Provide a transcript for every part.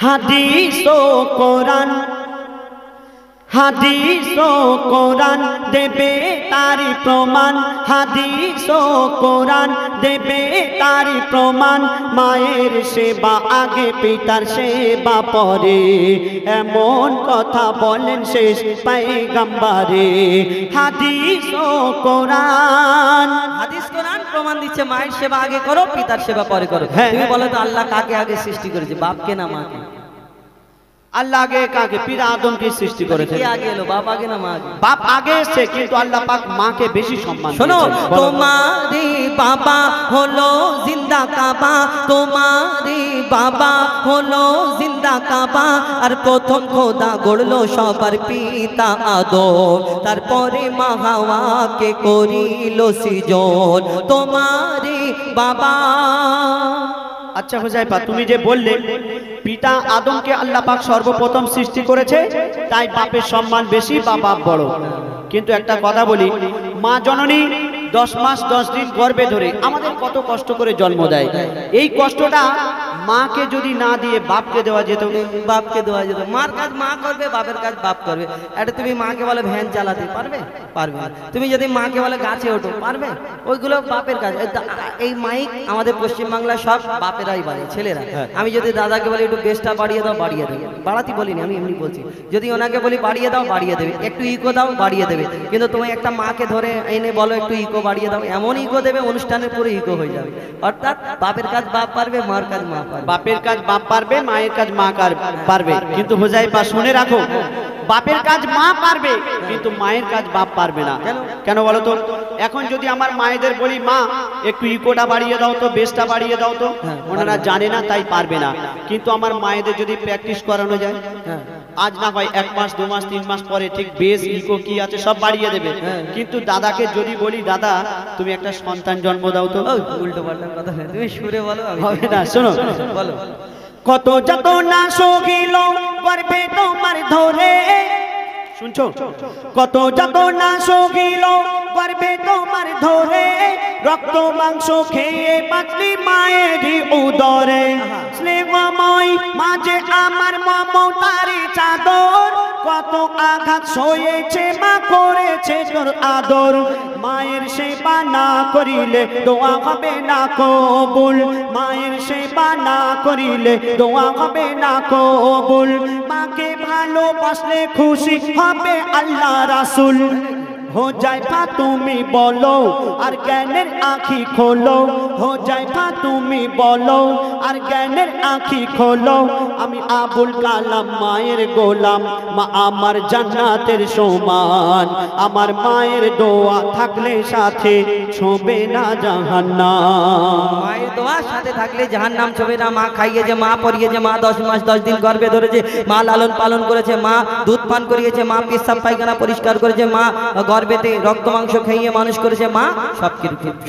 হাদিস ও কোরআন, হাদিস ও কোরআন দেবে তারি প্রমাণ, হাদিস ও কোরআন দেবে তারি প্রমাণ। মায়ের সেবা আগে পিতার সেবা পরে, এমন কথা বলেন শেষ পয়গম্বরে। হাদিস ও কোরআন, হাদিস কোরআন প্রমাণ দিচ্ছে মায়ের সেবা আগে করো, পিতার সেবা পরে করো। তুমি বলো তো আল্লাহ কাকে আগে সৃষ্টি করেছে, বাপকে না মাকে? আল্লাহ আগে কাকে? পীর আদমকে সৃষ্টি করেছে। কে আগে এলো, বাপ আগে না মা আগে? বাপ আগে এসেছে, কিন্তু আল্লাহ পাক মাকে বেশি সম্মান দিয়েছেন। শোনো, তোমারি বাবা হলো জিন্দা কাবা, তোমারি বাবা হলো জিন্দা কাবা। আর প্রথম খোদা গড়লো সবার পিতা আদম, তারপরে মা হাওয়াকে করিল সৃজন। তোমারি বাবা। আচ্ছা হুজাইফা, তুমি যে বললে পিতা আদমকে আল্লাহ পাক সর্বপ্রথম সৃষ্টি করেছে, তাই বাপের সম্মান বেশি বা বাপ বড়। কিন্তু একটা কথা বলি, মা জননী 10 মাস 10 দিন গর্ভে ধরে আমাদের কত কষ্ট করে জন্ম দেয়। এই কষ্টটা মাকে যদি না দিয়ে বাপকে দেওয়া যেত, বাপকে দেওয়া যেত। মার কাজ মা করবে, বাপের কাজ বাপ করবে। এটা তুমি মাকে বলে ভ্যান চালাতে পারবে? পারবে না। তুমি যদি মাকে বলে গাছে ওঠো, পারবে? ওইগুলো বাপের কাজ। এই মাইক আমাদের পশ্চিমবাংলায় সব বাপেরাই বাড়ে, ছেলেরা। আমি যদি দাদাকে বলি একটু বেশটা বাড়িয়ে দাও, বাড়িয়ে দেবে। বাড়াতে বলিনি, আমি এমনি বলছি। যদি ওনাকে বলি বাড়িয়ে দাও, বাড়িয়ে দেবে। একটু ইকো দাও, বাড়িয়ে দেবে। কিন্তু তুমি একটা মাকে ধরে এনে বলো একটু ইকো বাড়িয়ে দাও, এমন ইকো দেবে অনুষ্ঠানের পুরো ইকো হয়ে যাবে। অর্থাৎ বাপের কাজ বাপ পারবে, মার কাজ মা পারবে। বাপের কাজ বাপ পারবে, মায়ের কাজ মা পারবে। কিন্তু হুজাইফা শুনে রাখো, বাপের কাজ মা পারবে, কিন্তু মায়ের কাজ বাপ পারবে না। কেন বলো তো? এখন যদি আমার মায়েদের বলি মা একটু ইকোটা বাড়িয়ে দাও তো, বেসটা বাড়িয়ে দাও তো, ওনারা জানে না তাই পারবে না। কিন্তু আমার মায়েদের যদি প্র্যাকটিস করানো যায়, আজ না হয় 1 মাস 2 মাস 3 মাস পরে ঠিক বেস ইকো কি আছে সব বাড়িয়ে দেবে। কিন্তু দাদাকে যদি বলি দাদা তুমি একটা সন্তান জন্ম দাও তো, উল্টো পাল্টা কথা না, তুমি সুরে বলো, হবে না। শোনো, বলো। কত যত না সহিল গর্ভে তোমার ধরে, শুনছো? কত যত না সহিল গর্ভে তোমার ধরে, রক্ত মাংস খেয়ে বাঁচলি মায়েরই উদরে। স্নেহময় মাঝে আমার মমতারি চাদর, কত আঘাত সয়েছে মা, করেছে তোর আদর। মায়ের সেবা না করিলে দোয়া হবে না কবুল, মায়ের সেবা না করিলে দোয়া হবে না কবুল। মাকে ভালোবাসলে খুশি হবে আল্লাহ রাসূল। হুজাইফা তুমি বলো আর জ্ঞানের আঁখি খোলো, হুজাইফা তুমি বলো আর জ্ঞানের আঁখি খোলো। আমি আবুল কালাম মায়ের গোলাম, মা আমার জান্নাতের সমান। আমার মায়ের দোয়া থাকলে সাথে ছোঁবে না জাহান্নাম। মায়ের দোয়া সাথে থাকলে জাহান্নাম ছোঁবে না। মা খাইয়েছে, মা পরিয়েছে, মা 10 মাস 10 দিন গর্ভে ধরেছে, মা লালন পালন করেছে, মা দুধ পান করিয়েছে, মা পেশাব পায়খানা পরিষ্কার করেছে, মা গর্ভেতে রক্ত মাংস খাইয়ে মানুষ করেছে, মা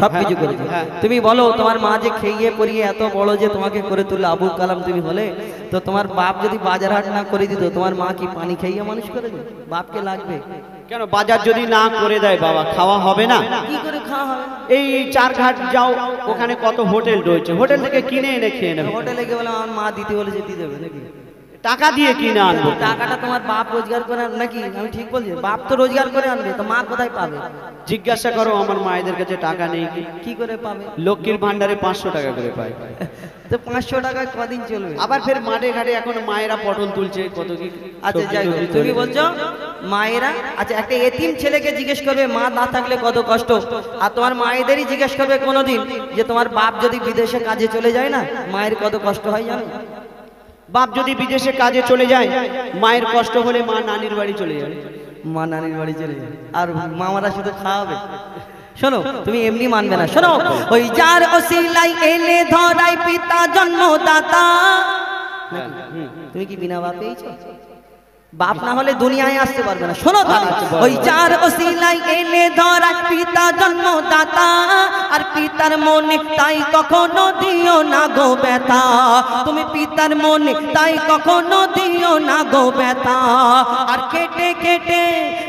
সবকিছু করেছে। তুমি বলো তোমার মা যে খেয়ে পরিয়ে এত বড় যে তোমাকে করে তুললে আবুল কালাম তুমি হলে, তো তোমার বাপ যদি বাজার হাট না করে দিত, তোমার মা কি পানি খাইয়ে মানুষ করেছে? বাপকে লাগবে কেন? বাজার যদি না করে দেয় বাবা, খাওয়া হবে না? কি করে খাওয়া হবে? এই চারঘাট যাও, ওখানে কত হোটেল রয়েছে, হোটেল থেকে কিনে এনে খেয়ে নেবে। হোটেলে গিয়ে বলে আমার মা দিতে বলে যে দিয়ে দেবে নাকি? টাকা দিয়ে কিনে আনবো। টাকাটা তোমার বাপ রোজগার করে নাকি? আমি ঠিক বলছি, বাপ তো রোজগার করে আনবে, তো মা কোথায় পাবে? জিজ্ঞাসা করো আমার মায়েদের কাছে টাকা নেই কি করে পাবে? লক্ষ্মীর ভান্ডারে 500 টাকা করে পায়। তো 500 টাকায় কদিন চলবে? আবার ফের মাঠে ঘাটে এখন মায়েরা পটল তুলছে, কত কি। আচ্ছা যাই হোক, তুমি বলছো মায়েরা, আচ্ছা একটা এতিম ছেলেকে জিজ্ঞেস করবে মা না থাকলে কত কষ্ট, আর তোমার মায়েদেরই জিজ্ঞেস করবে কোনোদিন যে তোমার বাপ যদি বিদেশে কাজে চলে যায় না, মায়ের কত কষ্ট হয় জানো? বাপ যদি বিদেশে কাজে চলে যায়, মায়ের কষ্ট হলে মা নানির বাড়ি চলে যাবে। মা নানির বাড়ি চলে যায়, আর মামারা শুধু খাওয়াবে। শোনো, তুমি এমনি মানবে না। শোনো, ওই যার ওসিলাই এলে ধরাই পিতা জন্মদাতা। তুমি কি বিনা বাপ পেয়েছো? বাপ না হলে দুনিয়ায় আসতে পারবে না। শোনো, ওই যার ওসিলাই এলে ধরাই পিতা জন্মদাতা, আর পিতার মনে তাই কখনো দিও না গো ব্যথা। তুমি পিতার মনে তাই কখনো দিও না গো ব্যথা। আর কেটে কেটে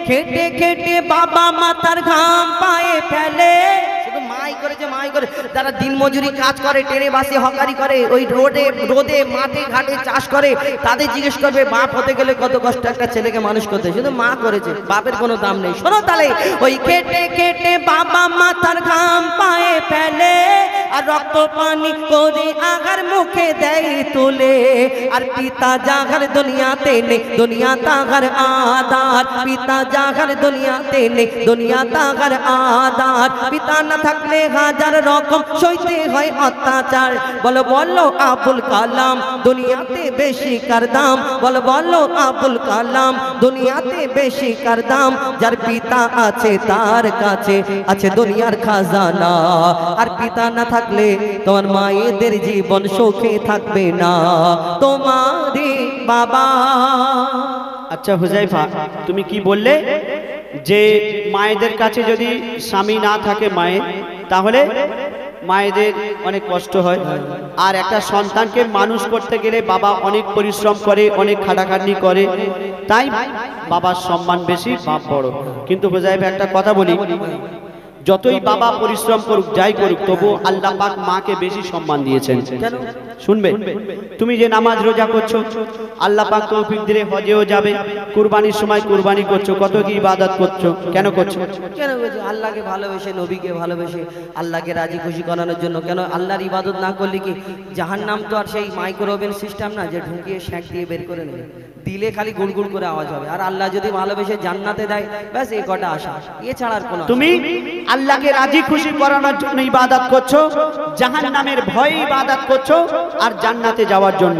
খেটে খেটে বাবা মাথার ঘাম পায়ে ফেলে, শুধু মাই করেছে মাই করে, যারা দিনমজুরি কাজ করে, টেরে বাসে হকারি করে, ওই রোদে মাঠে ঘাটে চাষ করে, তাদের জিজ্ঞেস করবে বাপ হতে গেলে কত কষ্ট একটা ছেলেকে মানুষ করতে, শুধু মা করেছে, বাপের কোনো দাম নেই। শোনো তাহলে, ওই কেটে কেটে বাবা মাথার ঘাম পায়ে ফেলে, আর রক্ত পানি করে আগার মুখে দেয় তুলে, আর পিতা জাগার দুনিয়াতে নেই, দুনিয়া তাগার আদার, পিতা জাগার দুনিয়াতে নেই, দুনিয়া তাগার আদার, পিতা না থাকলে হাজার রকম সইতে হয় অত্যাচার। বলো বলো আবুল কালাম দুনিয়াতে বেশি কার দাম, বলো বলো আবুল কালাম দুনিয়াতে বেশি কার দাম, যার পিতা আছে তার কাছে আছে দুনিয়ার খাজানা, আর পিতা না থাকলে তোমার মায়েদের জীবন সুখে থাকবে না তোমারই বাবা। আচ্ছা হুজাইফা, তুমি কি বললে যে মায়েদের কাছে যদি স্বামী না থাকে মায়ের, তাহলে মায়েদের অনেক কষ্ট হয়, আর একটা সন্তানকে মানুষ করতে গেলে বাবা অনেক পরিশ্রম করে, অনেক খাটাখাটনি করে, তাই বাবার সম্মান বেশি, বাপ বড়। কিন্তু হুজাইফা একটা কথা বলি, যতই বাবা পরিশ্রম করুক যাই করুক, তবু আল্লাহ পাক মাকে বেশি সম্মান দিয়েছেন। কেন শুনবে? তুমি যে নামাজ রোজা করছো, আল্লাহ পাক তৌফিক দিলে হজেও যাবে, কুরবানির সময় কুরবানি করছো, কত কি ইবাদত করছো, কেন করছো? কেন করছো? আল্লাহকে ভালোবেসে, নবীকে ভালোবেসে, আল্লাহকে রাজি খুশি করানোর জন্য। কেন ব্যাস ইবাদত না করলে কি জাহান্নাম তো আর সেই মাইক্রোওভেন সিস্টেম না যে ঢুকিয়ে শ্যাক দিয়ে বের করে নেবে, দিলে খালি গুড়গুড় করে আওয়াজ হবে। আর আল্লাহ যদি ভালোবেসে জান্নাতে দেয়, ব্যাস এই কটা আশা, এছাড়া আর কোনো। তুমি আল্লাহকে রাজি খুশি করানোর জন্য ইবাদত করছো, জাহান্নামের ভয়ে ইবাদত করছো, আর জান্নাতে যাওয়ার জন্য।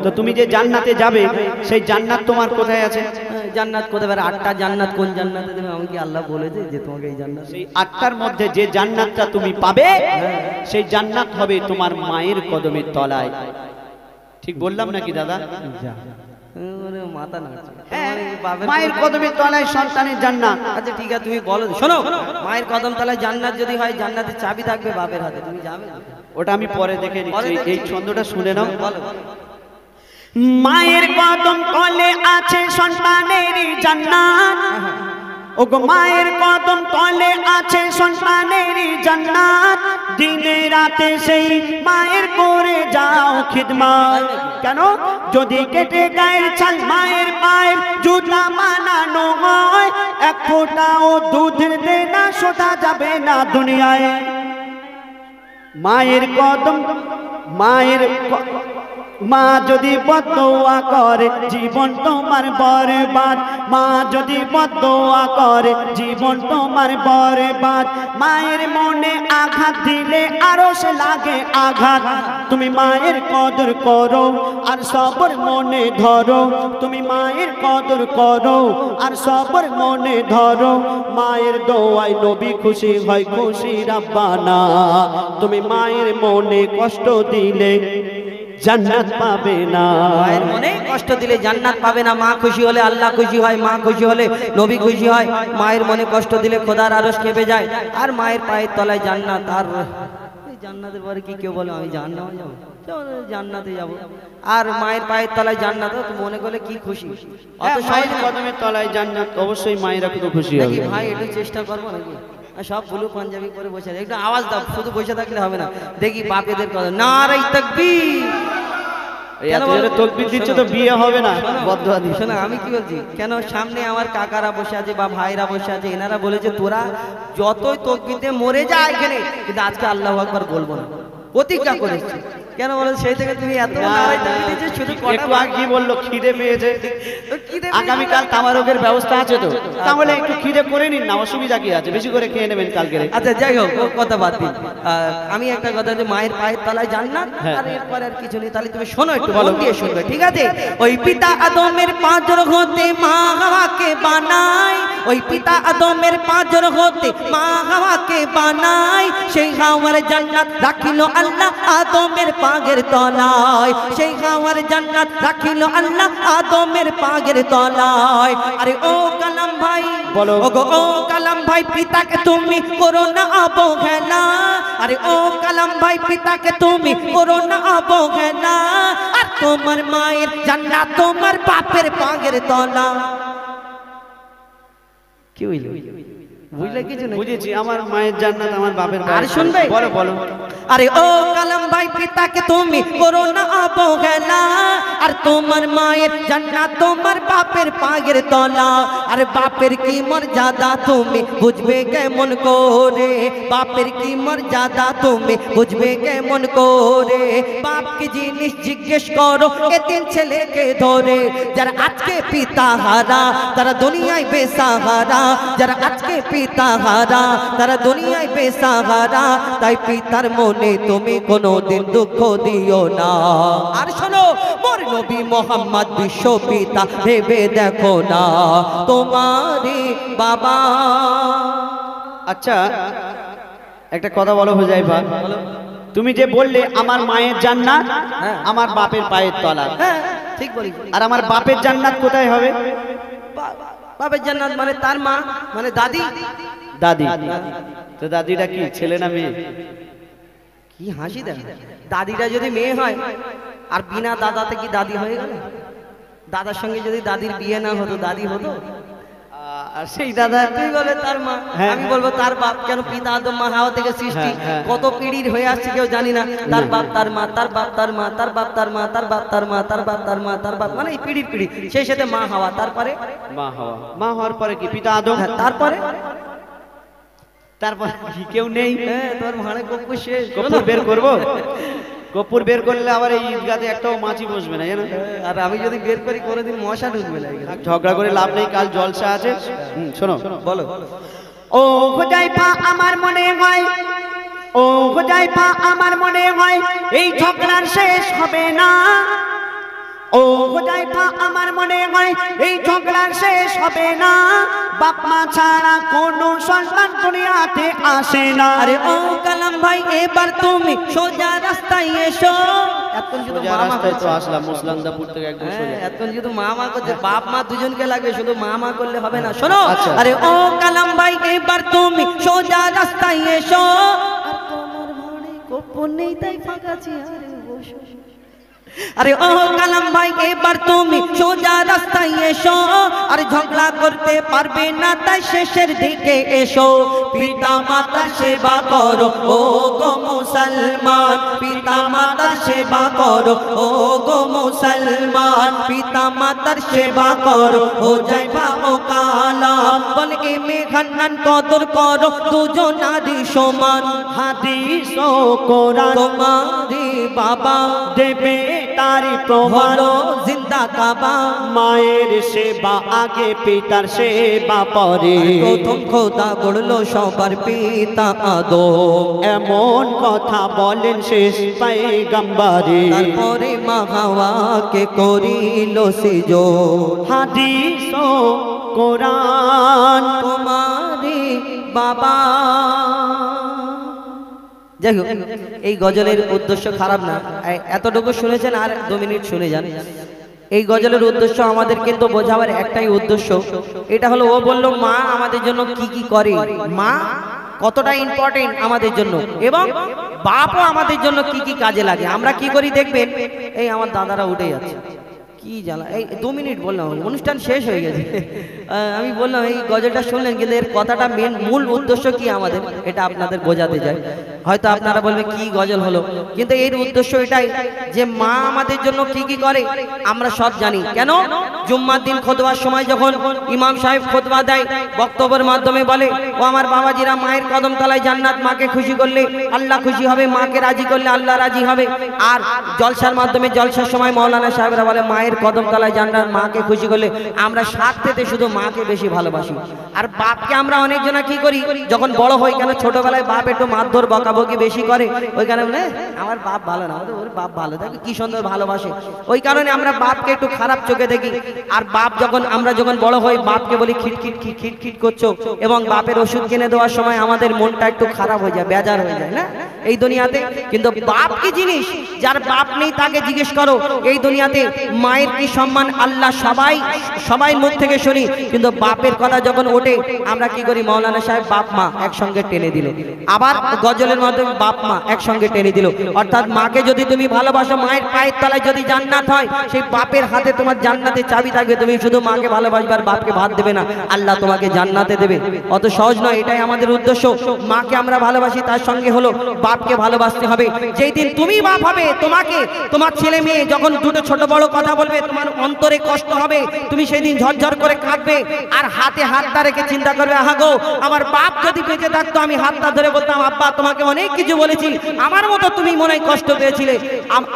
তো তুমি যে জান্নাতে যাবে, সেই জান্নাত তোমার কোথায় আছে? জান্নাত কোথায়? 8টা জান্নাত কোন জান্নাতে দেবে আমাকে আল্লাহ বলেছে যে তোমাকে এই জান্নাত, সেই 8টার মধ্যে যে জান্নাতটা তুমি পাবে, সেই জান্নাত হবে তোমার মায়ের কদমের তলায়। ঠিক বললাম নাকি দাদা? মাথা নাড়ছে। মায়ের কদমের তলায় সন্তানের জান্নাত। আচ্ছা ঠিক আছে, তুমি বলো। শোনো, মায়ের কদম তলায় জান্নাত যদি হয়, জান্নাতের চাবি থাকবে বাপের হাতে, তুমি যাবে? ওটা আমি পরে দেখে নিচ্ছি, এই ছন্দটা শুনে নাও। বলো। মায়ের কদম তলে আছে সন্তানের জান্নাত, ওগো মায়ের কদম তলে আছে সন্তানের জান্নাত, দিনে রাতে সেই মায়ের করে যাও খিদমত। কেন? যদি কেটে গায়ের ছাল মায়ের পায়ের জুতা বানানো হয়, এক ফোঁটাও দুধের দেনা শোধা যাবে না দুনিয়ায়। মায়ের কদম, মা যদি বদদোয়া করে জীবন তোমার বরবাদ, মা যদি বদদোয়া করে জীবন তোমার বরবাদ, মায়ের মনে আঘাত দিলে আরো সে লাগে আঘাত। তুমি মায়ের কদর করো আর সবর মনে ধরো, তুমি মায়ের কদর করো আর সবর মনে ধরো, মায়ের দোয়ায় নবী খুশি হয়, খুশি রাব্বানা। তুমি মায়ের মনে কষ্ট দিলে জান্নাত পাবে না। মায়ের মনে কষ্ট দিলে জান্নাত পাবে না। মা খুশি হলে আল্লাহ খুশি হয়, মা খুশি হলে নবী খুশি হয়। মায়ের মনে কষ্ট দিলে খোদার আরশ কেঁপে যায়। আর মায়ের পায়ের তলায় জান্নাত। আর জান্নাতের পরে কি কেউ বলে আমি জান্নাতে যাবো, জান্নাতে যাবো, আর মায়ের পায়ের তলায় জান্নাত, তো মনে করলে কি খুশি। অত সহজ কদমের তলায় জান্নাত, অবশ্যই মায়েরা কত খুশি হবে। ভাই একটু চেষ্টা করবো নাকি? সব ব্লু পাঞ্জাবি পরে বসে আছে, একটু আওয়াজ দাও। শুধু বসে থাকলে হবে না, দেখি বাপেদের কথা। নারাই তাকবীর। তকবীর দিচ্ছে তো বিয়ে হবে না, বদদোয়া দিচ্ছে। শোনো আমি কি বলছি, কেন সামনে আমার কাকারা বসে আছে বা ভাইরা বসে আছে, এনারা বলেছে তোরা যতই তকবীরতে মরে যা এখানে, কিন্তু আজকে আল্লাহু আকবার বলবো না, প্রতিজ্ঞা করেছি। কেন বলো? সেই থেকে তুমি এত নারাই তাকবীর দিয়েছো, শুধু একটু আগে কি বললো, খিদে পেয়েছে। আগামীকাল তামারকের ব্যবস্থা আছে তো, তাহলে একটু খিদে করে নিন না, অসুবিধা কি আছে, বেশি করে খেয়ে নেবেন কালকে। আচ্ছা যাই হোক, কথা বাদ দিন। আমি একটা কথা, যে মায়ের পায়ের তলায় জান্নাত, আর এরপর আর কিছু নেই। তাহলে তুমি শোনো, একটু মন দিয়ে শুনবে, ঠিক আছে? ওই পিতা আদমের পাঁজর হতে মা হাওয়াকে বানায়, ওই পিতা আদমের পাঁজর হতে মা হাওয়াকে বানায়, সেই হাওয়ার জান্নাত রাখিল আল্লাহ আদমের পাগের তলায়, সেই হাওয়ার জান্নাত রাখিল আল্লাহ আদমের পাগের তলায়। আরে ও কালাম ভাই বলো, ওগো ও কালাম ভাই, পিতাকে তুমি করো না অবহেলা। আরে ও কালাম ভাই, পিতাকে তুমি করো না অবহেলা, আর তোমার মায়ের জান্নাত তোমার বাপের পাগের তলা। কি হইল? বুঝলে কিছু না? বুঝেছি, আমার মায়ের জান্নাত আমার বাপের আর শুনবে? বলো বলো। আরে ও কালাম ভাই পিতাকে তুমি করো না অবহেলা, আর তোমার মায়ের জান্নাত তোমার বাপের পায়ের তলা। আর বাপের কি মর্যাদা তুমি বুঝবে কেমন করে, বাপের কি মর্যাদা তুমি বুঝবে কেমন করে। বাপকে জিনিস জিজ্ঞেস করো এতিম ছেলেকে ধরে, যারা আজকে পিতা হারা তারা দুনিয়ায় বেসাহারা, যারা আজকে পিতা হারা তারা দুনিয়ায় বেসাহারা। তাই পিতার মনে তুমি কোনোদিন দুঃখ দিও না। আর শোনো, মোর নবী মোহাম্মদ বিশ্ব পিতা ভেবে দেখো না তোমারই বাবা। আচ্ছা একটা কথা বলো হুজাইফা, তুমি যে বললে আমার মায়ের জান্নাত হ্যাঁ। আমার বাপের পায়ের তলা, হ্যাঁ ঠিক বলি। আর আমার বাপের জান্নাত কোথায় হবে? বাপের জান্নাত মানে তার মা, মানে দাদি। দাদি। তো দাদিটা কি ছেলে না মেয়ে? কি হাসি দেন, দাদিটা যদি মেয়ে হয় আর বিনা দাদাতে কি দাদি হয়ে গেল? দাদার সঙ্গে যদি দাদির বিয়ে না হতো দাদি হতো? আর সেই দাদা তুই বলে তার মা, হ্যাঁ, আমি বলবো তার বাপ। কেন পিতা আদম মা হাওয়া থেকে সৃষ্টি, হ্যাঁ। কত পিঢ়ির হয়ে আসছে কেউ জানি না। তার বাপ তার মা, তার বাপ তার মা, তার বাপ তার মা, তার বাপ তার মা, তার বাপ তার মা, তার বাপ, মানে এই পিঢ়ির পিঢ়ি। সেই সাথে মা হাওয়া, তারপরে মা হওয়া, মা হওয়ার পরে কি পিতা আদম, হ্যাঁ, তারপরে তারপরে কি কেউ নেই? হ্যাঁ তোর ভাড়ে কপ্পু শেষ। কপুর বের করবো, কপুর বের করলে আবার এই ঈদগাতে একটাও মাছি বসবে না জানো। আর আমি যদি বের করি কোনোদিন মশা ঢুকবে না এখানে। ঝগড়া করে লাভ নেই, কাল জলসা আছে। শোনো বলো। ও হুজাইফা আমার মনে হয়, ও হুজাইফা আমার মনে হয় এই ঝগড়ার শেষ হবে না। ও হুজাইফা আমার মনে হয় এই ঝগড়ার শেষ হবে না। বাপ মা ছাড়া কোনো সন্তান দুনিয়াতে আসে না। আরে ও কালাম ভাই এবার তুমি সোজা রাস্তায় এসো। এতক্ষণ শুধু সোজা মামা রাস্তায় তো করছে। আসলাম মুসলান্দাপুর থেকে একদম সোজা। হ্যাঁ, এতক্ষণ শুধু মামা করছে, বাপ মা দুজনকে লাগবে, শুধু মামা করলে হবে না। শোনো, আচ্ছা। আরে ও কালাম ভাই এবার তুমি সোজা রাস্তায় এসো। আর তোমার ভাড়ে গোপন নেই তাই ফাঁকা চেয়ারে বসো। আরে ও কালাম ভাই এবার তুমি সোজা রাস্তায় এসো, আর ঝগড়া করতে পারবে না তাই শেষের দিকে এসো। পিতা মাতার সেবা করো ও গো মুসলমান, পিতা মাতার সেবা করো ও গো মুসলমান, পিতা মাতার সেবা করো ও যাইবা ও কালাম। বল এ মেঘান্নান কদর করো দুজনারই সমান। হাদিস ও কোরআন তোমারি বাবা দেবে তারি প্রমাণ। হলো জিন্দা কাবা। মায়ের সেবা আগে পিতার সেবা পরে। প্রথম খোদা গড়লো সবার পিতা আদম, এমন কথা বলেন শেষ পয়গম্বরে। তারপরে মা হাওয়াকে করিল সিজদ। হাদিস ও কোরআন তোমারি বাবা। যাই হোক, এই গজলের উদ্দেশ্য খারাপ না, এতটুকু শুনেছেন, আর 2 মিনিট শুনে যান। এই গজলের উদ্দেশ্য আমাদের কিন্তু বোঝাবার একটাই উদ্দেশ্য, এটা হলো ও বলল মা আমাদের জন্য কি কি করে, মা কতটা ইম্পর্টেন্ট আমাদের জন্য, এবং বাপও আমাদের জন্য কি কি কাজে লাগে। আমরা কি করি দেখবেন, এই আমার দাদারা উঠে যাচ্ছে, কি জ্বালা। এই 2 মিনিট বললাম, অনুষ্ঠান শেষ হয়ে গেছে। আমি বললাম এই গজলটা শুনলেন, কিন্তু এর কথাটা মূল উদ্দেশ্য কি আমাদের, এটা আপনাদের বোঝাতে চাই। হয়তো আপনারা বলবেন কি গজল হলো, কিন্তু এর উদ্দেশ্য এটাই যে মা আমাদের জন্য কি কি করে আমরা সব জানি। কেন? জুম্মার দিন খুতবার সময় যখন ইমাম সাহেব খুতবা দেয়, বক্তব্যের মাধ্যমে বলে, ও আমার বাবাজিরা, মায়ের কদম তলায় জান্নাত, মাকে খুশি করলে আল্লাহ খুশি হবে, মাকে রাজি করলে আল্লাহ রাজি হবে। আর জলসার মাধ্যমে, জলসার সময় মৌলানা সাহেবরা বলে, মায়ের কদম তলায় জান্নাত, মাকে খুশি করলে আমরা স্বার্থেতে শুধু মাকে বেশি ভালোবাসি। আর বাপকে আমরা অনেকজনা কি করি, যখন বড় হই, কেন ছোটবেলায় বাপ একটু মারধর বকাবকি বেশি করে, ওই কারণে আমার বাপ ভালো না, ওর বাপ ভালো থাকে, কি সুন্দর ভালোবাসে, ওই কারণে আমরা বাপকে একটু খারাপ চোখে দেখি। আর বাপ যখন আমরা যখন বড় হই, বাপকে বলি খিটখিট খিটখিট করছো, এবং বাপের ওষুধ কিনে দেওয়ার সময় আমাদের মনটা একটু খারাপ হয়ে যায়, বেজার হয়ে যায় না এই দুনিয়াতে। কিন্তু বাপ কি জিনিস, যার বাপ নেই তাকে জিজ্ঞেস করো এই দুনিয়াতে মায়ের মায়ের কি সম্মান আল্লাহ সবাই মুখ থেকে শুনি, কিন্তু বাপের কথা যখন ওঠে আমরা কি করি? মাওলানা সাহেব বাপ মা একসঙ্গে টেনে দিল, আবার গজলের মাধ্যমে বাপ মা একসঙ্গে টেনে দিল। অর্থাৎ মাকে যদি তুমি ভালোবাসো, মায়ের পায়ের তলায় যদি জান্নাত হয়, সেই বাপের হাতে তোমার জান্নাতের চাবি থাকবে। তুমি শুধু মাকে ভালোবাসবে আর বাপকে ভাত দেবে না, আল্লাহ তোমাকে জান্নাতে দেবে। অত সহজ নয়, এটাই আমাদের উদ্দেশ্য। মাকে আমরা ভালোবাসি, তার সঙ্গে হলো বাপকে ভালোবাসতে হবে। যেই দিন তুমি বাপ হবে, তোমাকে তোমার ছেলে মেয়ে যখন দুটো ছোট বড় কথা বলবে, তোমার অন্তরে কষ্ট হবে, তুমি সেই দিন ঝরঝর করে কাঁদবে আর হাতে হাতটা রেখে চিন্তা করবে, আহা গো আমার বাপ যদি বেঁচে থাকতো, আমি হাতটা ধরে বলতাম, আব্বা তোমাকে অনেক কিছু বলেছি, আমার মতো তুমি মনে হয় কষ্ট পেয়েছিলে,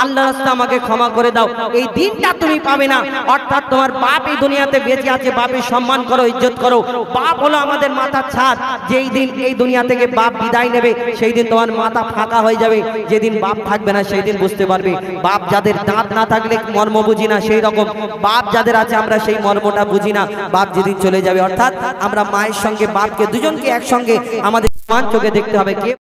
আল্লাহ রাস্তা আমাকে ক্ষমা করে দাও। এই দিনটা তুমি পাবে না। অর্থাৎ তোমার বাপ এই দুনিয়াতে বেঁচে আছে, বাপের সম্মান করো, ইজ্জত করো। বাপ হলো আমাদের মাথার ছাদ। যেই দিন এই দুনিয়া থেকে বাপ বিদায় নেবে, সেই দিন তোমার মাথা ফাঁকা হয়ে যাবে। যেদিন বাপ থাকবে না, সেই দিন বুঝতে পারবে। বাপ যাদের দাঁত না থাকলে মর্ম বুঝি না, সেই রকম বাপ যাদের আছে আমরা সেই মর্মটা বুঝি না। বাপ যেদিন চলে যাবে, অর্থাৎ আমরা মায়ের সঙ্গে বাপকে দুজনকে একসঙ্গে আমাদের সমান চোখে দেখতে হবে। কে